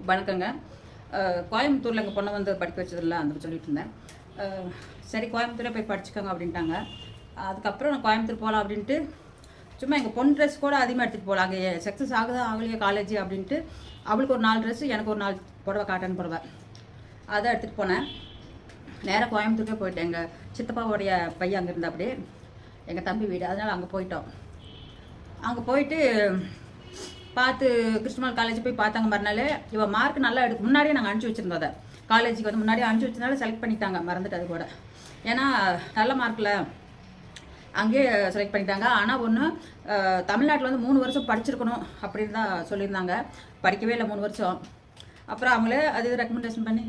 வணக்கங்க. கோயம்புத்தூரில் எங்கள் பொண்ணை வந்து படிக்க வச்சதில்ல அந்த சொல்லிட்டு இருந்தேன். சரி கோயம்புத்தூரே போய் படிச்சுக்கோங்க அப்படின்ட்டாங்க. அதுக்கப்புறம் நான் கோயம்புத்தூர் போகலாம் அப்படின்ட்டு சும்மா எங்கள் பொண்ணு ட்ரெஸ் கூட அதிகமாக எடுத்துகிட்டு போகலாம். அங்கே சக்ஸஸ் ஆகுதா ஆகலையே காலேஜ் அப்படின்ட்டு அவளுக்கு ஒரு 4 ட்ரெஸ்ஸு, எனக்கு ஒரு 4 புடவை, காட்டன் புடவை அதை எடுத்துகிட்டு போனேன். நேராக கோயம்புத்தூருக்கே போயிட்டேன். எங்கள் சித்தப்பாவுடைய பையன் அங்கே இருந்தால் அப்படியே எங்கள் தம்பி வீடு, அதனால் அங்கே போயிட்டோம். அங்கே போயிட்டு பார்த்து கிருஷ்ணமால் காலேஜ் போய் பார்த்தாங்க. மறுநாள் இவன் மார்க் நல்லா எடுக்கும். முன்னாடியே நாங்கள் அனுப்பிச்சி வச்சுருந்தோம். அதை காலேஜுக்கு வந்து முன்னாடியே அனுப்பிச்சி வச்சதுனால செலக்ட் பண்ணிட்டாங்க. மறந்துட்டு அது கூட, ஏன்னா நல்ல மார்க்கில் அங்கேயே செலக்ட் பண்ணிட்டாங்க. ஆனால் ஒன்று, தமிழ்நாட்டில் வந்து 3 வருஷம் படிச்சிருக்கணும் அப்படின்னு தான் சொல்லியிருந்தாங்க. படிக்கவே இல்லை 3 வருஷம். அப்புறம் அவங்களே அது ரெக்கமெண்டேஷன் பண்ணி,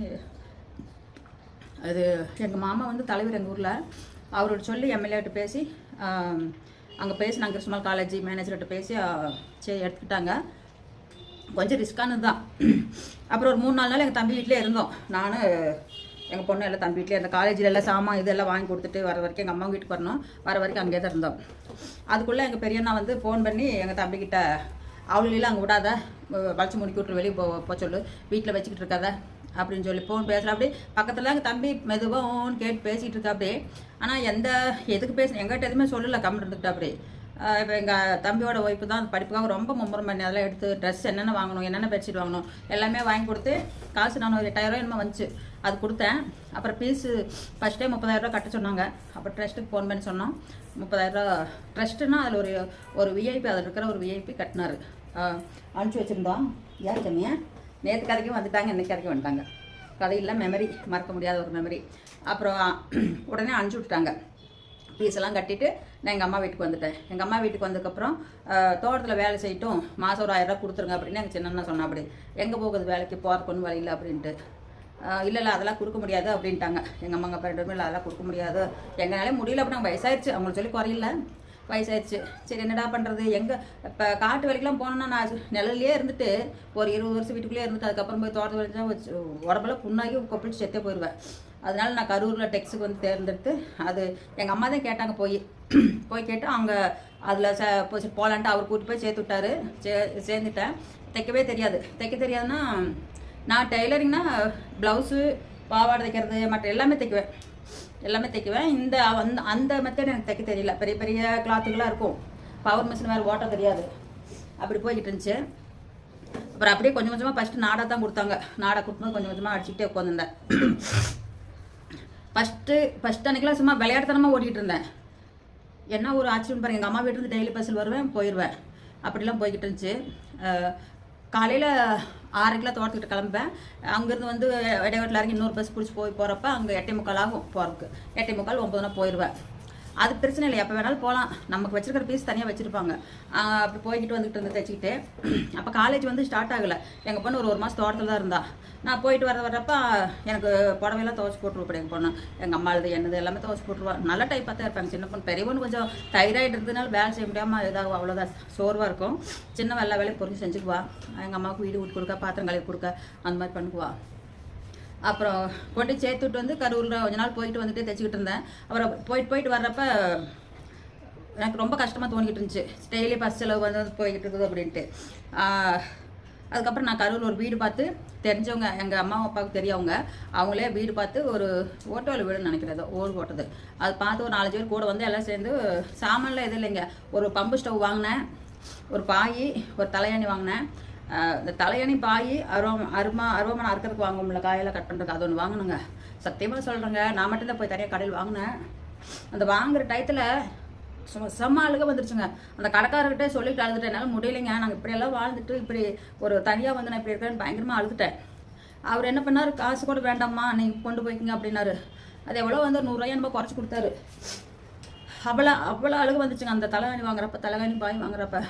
அது எங்கள் மாமா வந்து தலைவர் எங்கள் ஊரில், அவரோட சொல்லி எம்எல்ஏட்ட பேசி அங்கே பேசி நாங்கள் கிருஷ்ணமால் காலேஜ் மேனேஜர்கிட்ட பேசி சரி எடுத்துக்கிட்டாங்க. கொஞ்சம் ரிஸ்க்கானது தான். அப்புறம் ஒரு 3-4 நாள் எங்கள் தம்பி வீட்டிலே இருந்தோம். நான் எங்கள் பொண்ணு எல்லாம் தம்பி வீட்டிலே இருந்தோம். காலேஜில் எல்லாம் சாமான் இதெல்லாம் வாங்கி கொடுத்துட்டு வர வரைக்கும் எங்கள் அம்மா வீட்டுக்கு வரணும். வர வரைக்கும் அங்கேயே தான் இருந்தோம். அதுக்குள்ளே எங்கள் பெரியண்ணா வந்து ஃபோன் பண்ணி எங்கள் தம்பிக்கிட்ட, அவங்களெல்லாம் அங்கே விடாத, வளைச்சி முடிக்கி விட்ரு, வெளியே போக சொல்லு, வீட்டில் வச்சுக்கிட்டு இருக்காத அப்படின்னு சொல்லி ஃபோன் பேசுகிறா. அப்படி பக்கத்தில் எங்கள் தம்பி மெதுவாக ஓன்னு கேட்டு பேசிகிட்டு இருக்கா அப்படி. ஆனால் எதுக்கு எங்கிட்ட எதுவுமே சொல்லலை, கம்மிட்டு இருந்துக்கிட்டா அப்படி. இப்போ எங்கள் தம்பியோட ஒய்ஃபு தான் படிப்புக்காக ரொம்ப மும்முரம் பண்ணி அதெல்லாம் எடுத்து ட்ரெஸ் என்னென்ன வாங்கணும், என்னென்ன பெட்ஷீட் வாங்கணும் எல்லாமே வாங்கி கொடுத்து காசு நான் ஒரு 8000 என்னமோ வந்துச்சு, அது கொடுத்தேன். அப்புறம் ஃபீஸு ஃபஸ்ட்டே 30,000 கட்ட சொன்னாங்க. அப்புறம் ட்ரஸ்ட்டுக்கு ஃபோன் பண்ணி சொன்னோம். 30,000 ட்ரஸ்ட்டுன்னா அதில் ஒரு விஐபி, அதில் இருக்கிற ஒரு விஐபி கட்டினார். அனுப்பிச்சி வச்சுருந்தோம். ஏன் சொன்னியா, நேற்று கதைக்கும் வந்துட்டாங்க, இன்றைக்கி கதைக்கும் வந்துட்டாங்க. கதையில் மெமரி, மறக்க முடியாத ஒரு மெமரி. அப்புறம் உடனே அனுப்பிச்சி விட்டுட்டாங்க. ஃபீஸெல்லாம் கட்டிட்டு நான் எங்கள் அம்மா வீட்டுக்கு வந்துட்டேன். எங்கள் அம்மா வீட்டுக்கு வந்ததுக்கப்புறம் தோட்டத்தில் வேலை செய்யட்டும், மாதம் ஒரு 1000 ரூபா கொடுத்துருங்க அப்படின்னு எங்கள் சின்னண்ணா சொன்னா. அப்படி எங்கே போகுது வேலைக்கு, போகிறதுக்கு ஒன்றும் வழி இல்லை அப்படின்ட்டு. இல்லை அதெல்லாம் கொடுக்க முடியாது அப்படின்ட்டாங்க எங்கள் அம்மாங்க. அப்போ 2 பேருமே இல்லை, அதெல்லாம் கொடுக்க முடியாது, எங்களாலே முடியல அப்படின்னு. வயசாயிடுச்சு, அவங்களுக்கு சொல்லி குறையில, வயசாயிடுச்சு. சரி என்னடா பண்ணுறது. இப்போ காட்டு வேலைக்கெலாம் போனோன்னா நான் நிழல்லையே இருந்துட்டு ஒரு 20 வருஷம் வீட்டுக்குள்ளேயே இருந்துட்டு அதுக்கப்புறம் போய் தோட்டத்து வேலைக்கு உடம்பெல்லாம் புண்ணாகி கொப்பிடிச்சு செத்தே போயிடுவேன். அதனால நான் கரூரில் டெக்ஸுக்கு வந்து தேர்ந்தெடுத்து, அது எங்கள் அம்மா தான் கேட்டாங்க. போய் கேட்டு அவங்க அதில் போகலான்ட்டு அவர் கூட்டி போய் சேர்த்து விட்டாரு. சேர்ந்துட்டேன். தைக்கவே தெரியாது. தைக்க தெரியாதுன்னா, நான் டெய்லரிங்னா ப்ளவுஸு, பாவாடை தைக்கிறது, மற்ற எல்லாமே தைக்குவேன். அந்த மெத்தட் எனக்கு தைக்க தெரியல. பெரிய பெரிய கிளாத்துகளாக இருக்கும், பவர் மிஷின் வேறு ஓட்ட தெரியாது. அப்படி போய்கிட்டு இருந்துச்சு. அப்புறம் அப்படியே கொஞ்சம் கொஞ்சமாக ஃபஸ்ட்டு நாடா தான் கொடுத்தாங்க. நாடா கொடுக்கும்போது கொஞ்சம் கொஞ்சமாக அடிச்சுக்கிட்டே உட்காந்துருந்தேன். ஃபஸ்ட்டு அன்றைக்கெலாம் சும்மா விளையாட்டுத்தனமாக ஓடிக்கிட்டு இருந்தேன். என்ன ஒரு ஆச்சரியம் பாருங்கள், எங்கள் அம்மா வீட்டிலேருந்து டெய்லி பஸ்ஸில் வருவேன், போயிடுவேன். அப்படிலாம் போய்கிட்டு இருந்துச்சு. காலையில் 6:30 தோட்டத்துக்கிட்ட கிளம்புவேன். அங்கேருந்து வந்து இடைவெட்டில் இறங்கி இன்னொரு பஸ் பிடிச்சி போகிறப்ப அங்கே 8:45 ஆகும் போகிறதுக்கு. 8:45 9 போயிடுவேன். அது பிரச்சனை இல்லை, எப்போ வேணாலும் போகலாம். நமக்கு வச்சுருக்கிற பீஸ் தனியாக வச்சுருப்பாங்க. அப்படி போய்கிட்டு வந்துட்டு இருந்து தைச்சிக்கிட்டு. அப்போ காலேஜ் வந்து ஸ்டார்ட் ஆகலை. எங்கள் பொண்ணு ஒரு மாதம் தோட்டத்தில் தான் இருந்தா. நான் போயிட்டு வர்றப்ப எனக்கு புடவையெல்லாம் துவச்சி போட்டுருவோம். எங்கள் பொண்ணு எங்கள் அம்மா என்னது எல்லாமே துவச்சி போட்டுருவா. நல்ல டைப்பாக தான் இருப்பாங்க. சின்ன பொண்ணு, பெரிய பொண்ணு கொஞ்சம் தைராய்டு இருந்ததுனால வேலை செய்ய முடியாமல் இதாகும், அவ்வளோதான் சோர்வாக இருக்கும். சின்ன எல்லா வேலையும் புரிஞ்சு செஞ்சுக்குவா. எங்கள் அம்மாவுக்கு வீடு விட்டு கொடுக்க, பாத்திரம் கழுவி கொடுக்க, அந்த மாதிரி பண்ணுக்குவா. அப்புறம் கொண்டு சேர்த்து விட்டு வந்து கரூரில் கொஞ்ச நாள் போயிட்டு வந்துட்டு தைச்சிக்கிட்டு இருந்தேன். அப்புறம் போயிட்டு வர்றப்ப எனக்கு ரொம்ப கஷ்டமாக தோணிக்கிட்டு இருந்துச்சு. டெய்லி பஸ் செலவு வந்து போய்கிட்டு இருக்குது அப்படின்ட்டு. அதுக்கப்புறம் நான் கரூரில் ஒரு வீடு பார்த்து, தெரிஞ்சவங்க எங்கள் அம்மா அப்பாவுக்கு தெரியவங்க, அவங்களே வீடு பார்த்து ஒரு ஓட்டோவில் வீடுன்னு நினைக்கிறது, ஓடு ஓட்டுது. அது பார்த்து ஒரு 4 பேர் கூட வந்து எல்லாம் சேர்ந்து சாமான்லாம் எதுவும் இல்லைங்க. ஒரு பம்பு ஸ்டவ் வாங்கினேன், ஒரு பாய், ஒரு தலையணி வாங்கினேன். இந்த தலையணி பாய் அருவமான அறுக்கிறதுக்கு வாங்கும்ல, காயெல்லாம் கட் பண்ணுறதுக்கு, அது ஒன்று வாங்கணுங்க. சத்தியமாக சொல்கிறேங்க, நான் மட்டும்தான் போய் தனியாக கடையில் வாங்கினேன். அந்த வாங்குகிற டயத்தில் செம்ம அழுக வந்துருச்சுங்க. அந்த கடைக்காரர்கிட்ட சொல்லிட்டு அழுதுட்டேன். என்னால் முடியலைங்க, நாங்கள் இப்படியெல்லாம் வாழ்ந்துட்டு இப்படி ஒரு தனியாக வந்து நான் இப்படி இருக்கேன்னு பயங்கரமாக அழுதுட்டேன். அவர் என்ன பண்ணார், காசு கூட வேண்டாம்மா நீங்கள் கொண்டு போய்க்குங்க அப்படின்னாரு. அது எவ்வளோ வந்து 100 ரூபாய் என்னமோ குறைச்சி கொடுத்தாரு. அவ்வளோ அழுக வந்துச்சுங்க அந்த தலைகாணி வாங்குறப்ப, தலைகாணி பாய் வாங்குறப்ப.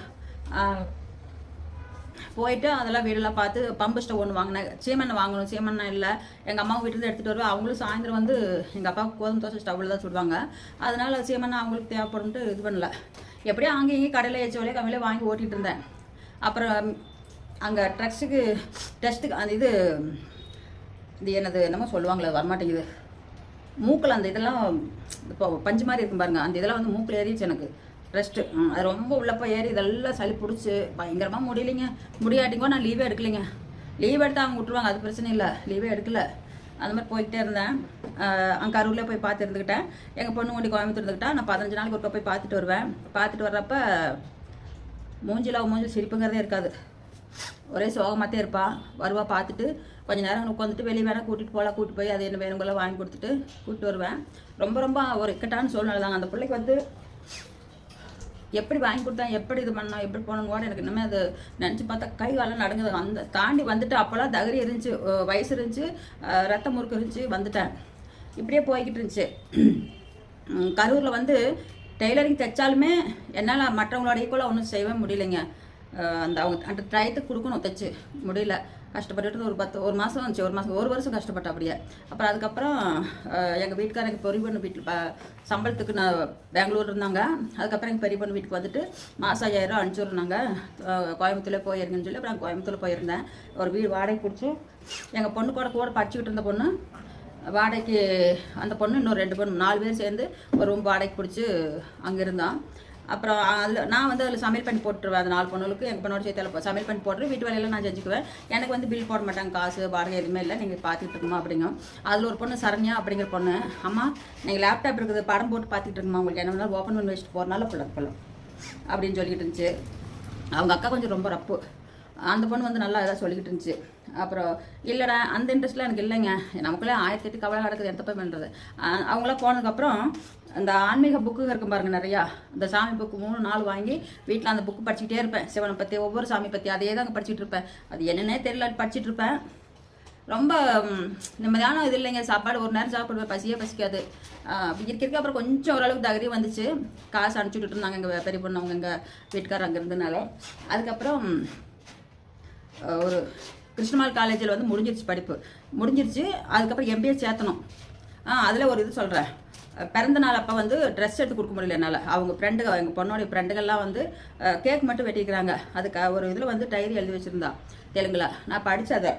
போயிட்டு அதெல்லாம் வீடெல்லாம் பார்த்து பம்பு ஸ்டவ் ஒன்று வாங்கினேன். சீமெண்ணெய் வாங்கணும், சீமெண்ணெய் இல்லை. எங்கள் அம்மாவும் வீட்டில் எடுத்துகிட்டு வருவேன். அவங்களும் சாயந்தரம் வந்து எங்கள் அப்பாவுக்கு கோதுமை தோசை ஸ்டவ்வில் தான் சுடுவாங்க. அதனால் சீமெண்ணெய் அவங்களுக்கு தேவைப்படும்ட்டு இது பண்ணல. எப்படியோ அங்கே இங்கே கடையில் ஏச்சோலையே கம்மியிலே வாங்கி ஓட்டிகிட்டு இருந்தேன். அப்புறம் அங்கே டெஸ்ட்டுக்கு அந்த இது என்னது என்னமோ சொல்லுவாங்களே, வரமாட்டேங்குது. மூக்கில் அந்த இதெல்லாம் இப்போ பஞ்சு மாதிரி இருக்கும் பாருங்கள், அந்த இதெல்லாம் வந்து மூக்கில் ஏறிச்சு எனக்கு. ரெஸ்ட்டு அது ரொம்ப உள்ளப்போ ஏறி இதெல்லாம் சளி பிடிச்சி பயங்கரமாக முடியலைங்க. முடியாட்டிங்கோ நான் லீவே எடுக்கலைங்க. லீவ் எடுத்து அவங்க விட்ருவாங்க, அது பிரச்சனை இல்லை. லீவே எடுக்கல. அந்த மாதிரி போய்கிட்டே இருந்தேன். அங்கே கரூரில் போய் பார்த்து இருந்துக்கிட்டேன். எங்கள் பொண்ணு கொண்டு கோயம்புத்தூர் இருந்துக்கிட்டா. நான் 15 நாளைக்கு ஒருக்கா போய் பார்த்துட்டு வருவேன். பார்த்துட்டு வர்றப்ப மூஞ்சில் சிரிப்புங்கிறதே இருக்காது. ஒரே சோகமாகத்தே இருப்பாள். வருவா, பார்த்துட்டு கொஞ்சம் நேரம் உட்காந்துட்டு வெளியே வேணால் கூட்டிகிட்டு போய் அது என்ன வேணுங்கெல்லாம் வாங்கி கொடுத்துட்டு கூப்பிட்டு வருவேன். ரொம்ப ஒரு இக்கட்டான சூழ்நிலை தாங்க. அந்த பிள்ளைக்கு வந்து எப்படி வாங்கி கொடுத்தேன், எப்படி இது பண்ணோம், எப்படி போனோன்னு கூட எனக்கு இன்னுமே அது நினச்சி பார்த்தா கை காலம் நடங்குது. அந்த தாண்டி வந்துட்டு அப்போல்லாம் தைரியம் இருந்துச்சு, வயசு இருந்துச்சு, ரத்த முறுக்கு இருந்துச்சு, வந்துட்டேன். இப்படியே போய்கிட்டு இருந்துச்சு. கரூரில் வந்து டெய்லரிங் தைச்சாலுமே என்னால் மற்றவங்களோட ஈக்குவலாக ஒன்றும் செய்யவே முடியலைங்க. அந்த டயத்துக்கு கொடுக்கணும், தைச்சு முடியல. கஷ்டப்பட்டுட்டு ஒரு மாதம் வந்துச்சு, ஒரு வருஷம் கஷ்டப்பட்டேன் அப்படியே. அப்புறம் அதுக்கப்புறம் எங்கள் வீட்டுக்காரங்க பெரிய பொண்ணு வீட்டில் சம்பளத்துக்கு நான் பெங்களூர் இருந்தாங்க. அதுக்கப்புறம் எங்கள் பெரிய பொண்ணு வீட்டுக்கு வந்துட்டு மாதம் 5000 அனுப்பிச்சுருந்தாங்க. கோயம்புத்தூர்லேயே போயிருங்கன்னு சொல்லி அப்புறம் கோயம்புத்தூரில் போயிருந்தேன். ஒரு வீடு வாடகை பிடிச்சி எங்கள் பொண்ணு கூட படிச்சுக்கிட்டு இருந்த பொண்ணு வாடகைக்கு, அந்த பொண்ணு இன்னொரு 2 பொண்ணு 4 பேர் சேர்ந்து ஒரு ரூம் வாடகைக்கு பிடிச்சி அங்கே இருந்தான். அப்புறம் அதில் நான் வந்து அதில் சமையல் பண்ணி போட்டுருவேன். அந்த 4 பொண்ணுகளுக்கு எங்கள் பொண்ணோட சேர்த்து சமையல் பண்ணி போட்டுரு, வீட்டு வேலையெல்லாம் நான் செஞ்சுக்குவேன். எனக்கு வந்து பில் போட மாட்டாங்க, காசு வாடகை எதுவுமே இல்லை, நீங்கள் பார்த்துட்டு இருக்குமா அப்படிங்க. அதில் ஒரு பொண்ணு சரண்யா அப்படிங்கிற பொண்ணு, அம்மா நீங்கள் லேப்டாப் இருக்குது, படம் போட்டு பார்த்துட்டு இருக்குமா, உங்களுக்கு என்ன வேணாலும் ஓப்பன் பண்ணி வச்சுட்டு போகிறனால பிள்ளை அப்படின்னு சொல்லிக்கிட்டு இருந்துச்சு. அவங்க அக்கா கொஞ்சம் ரொம்ப ரப்பு. அந்த பொண்ணு வந்து நல்லா எதாவது சொல்லிக்கிட்டு இருந்துச்சு. அப்புறம் இல்லைடா அந்த இன்ட்ரெஸ்ட்லாம் எனக்கு இல்லைங்க, நமக்குள்ளே 1008 கவலை நடக்குது, எந்த போய் பண்ணுறது. அவங்களாம் போனதுக்கப்புறம் அந்த ஆன்மீக புக்கு இருக்கும் பாருங்க, நிறையா இந்த சாமி புக்கு 3-4 வாங்கி வீட்டில் அந்த புக்கு படிச்சுக்கிட்டே இருப்பேன். சிவனை பற்றி, ஒவ்வொரு சாமி பற்றி அதே தான் படிச்சுட்டு இருப்பேன். அது என்னென்னே தெரியல, படிச்சுட்டு இருப்பேன். ரொம்ப நிம்மதியான இது இல்லைங்க. சாப்பாடு ஒரு நேரம் சாப்பிடுவேன், பசியே பசிக்காது. அப்படி இருக்க அப்புறம் கொஞ்சம் ஓரளவுக்கு தைரியம் வந்துச்சு. காசு அனுப்பிச்சுட்டு இருந்தாங்க எங்கள் பெரிய பொண்ணு, அவங்க எங்கள் வீட்டுக்காரர் அங்கே இருந்தனால. அதுக்கப்புறம் ஒரு கிருஷ்ணமால் காலேஜில் வந்து முடிஞ்சிருச்சு. அதுக்கப்புறம் MBA சேர்த்தணும். அதில் ஒரு இது சொல்கிறேன். பிறந்த நாள் அப்போ வந்து ட்ரெஸ் எடுத்து கொடுக்க முடியல என்னால். எங்கள் பொண்ணோடைய ஃப்ரெண்டுகள்லாம் வந்து கேக் மட்டும் வெட்டிக்கிறாங்க. அதுக்கு ஒரு இதில் வந்து டைரி எழுதி வச்சுருந்தா தெலுங்கில். நான் படித்ததை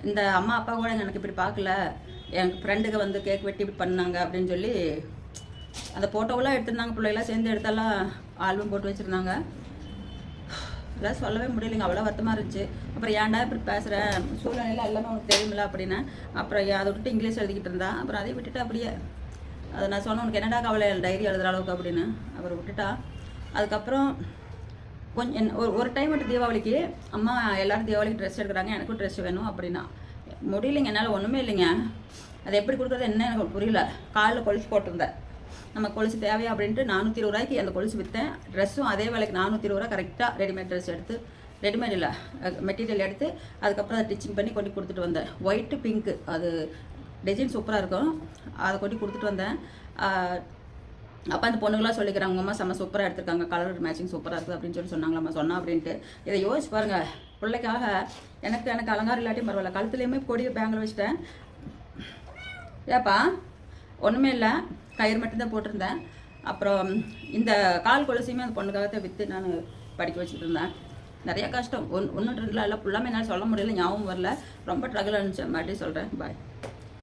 இந்த அம்மா அப்பா கூட எனக்கு இப்படி பார்க்கல, என் ஃப்ரெண்டுங்க வந்து கேக் வெட்டி இப்படி பண்ணாங்க அப்படின்னு சொல்லி அந்த ஃபோட்டோவெல்லாம் எடுத்துருந்தாங்க. பிள்ளைகளாம் சேர்ந்து எடுத்தெல்லாம் ஆல்பம் போட்டு வச்சுருந்தாங்க. அதெல்லாம் சொல்லவே முடியலைங்க, அவ்வளோ வருத்தமாக இருந்துச்சு. அப்புறம் ஏன்டா இப்படி பேசுகிறேன், சூழ்நிலையில் எல்லாமே உனக்கு தெரியுமில்ல அப்படின்னு. அப்புறம் அதை விட்டுட்டு இங்கிலீஷ் எழுதிக்கிட்டு இருந்தா. அப்புறம் அதை விட்டுட்டு அப்படியே அதை நான் சொன்னேன், உனக்கு என்னடா கவலை டைரி எழுதுகிற அளவுக்கு அப்படின்னு. அப்புறம் விட்டுட்டா. அதுக்கப்புறம் கொஞ்சம் ஒரு டைம் மட்டும் தீபாவளிக்கு அம்மா எல்லோரும் தீபாவளிக்கு ட்ரெஸ் எடுக்கிறாங்க, எனக்கும் ட்ரெஸ் வேணும் அப்படின்னா. முடியலைங்க, என்னால் ஒன்றுமே இல்லைங்க. அது எப்படி கொடுக்குறது என்ன எனக்கு புரியல. காலில் கொலுசு போட்டிருந்தேன். நம்ம கொலுசு தேவையா அப்படின்ட்டு 420 ரூபாய்க்கு அந்த கொலுசு விற்றேன். ட்ரெஸ்ஸும் அதே வேலைக்கு 420 ரூபா கரெக்டாக ரெடிமேட் ட்ரெஸ் எடுத்து, ரெடிமேட் இல்லை மெட்டீரியல் எடுத்து அதுக்கப்புறம் அதை ஸ்டிச்சிங் பண்ணி கொண்டு கொடுத்துட்டு வந்தேன். ஒயிட்டு பிங்க்கு, அது டிசைன் சூப்பராக இருக்கும். அதை கொண்டு கொடுத்துட்டு வந்தேன். அப்போ அந்த பொண்ணுங்களாம் சொல்லிக்கிறாங்க, உங்கள் அம்மா செம்ம சூப்பராக எடுத்துருக்காங்க, கலர் மேட்சிங் சூப்பராக இருக்குது அப்படின்னு சொல்லி சொன்னாங்களாம்மா. சொன்னா அப்படின்ட்டு இதை யோசிச்சு பாருங்கள். பிள்ளைக்காக எனக்கு அலங்காரம் இல்லாட்டியும் பரவாயில்ல, கழுத்துலேயுமே கொடி பேங்கில் வச்சுட்டேன். ஏப்பா ஒன்றுமே இல்லை, கயிறு மட்டும்தான் போட்டிருந்தேன். அப்புறம் இந்த கால் கொலுசையுமே அந்த பொண்ணுக்காகத்தான் விற்று நான் படிக்க வச்சுட்டு இருந்தேன். நிறையா கஷ்டம், 1 2 எல்லாம் ஃபுல்லாமே என்னால் சொல்ல முடியல, ஞாபகம் வரல. ரொம்ப ட்ரகிள் இருந்துச்சு. மறுபடியும் சொல்கிறேன். பாய்.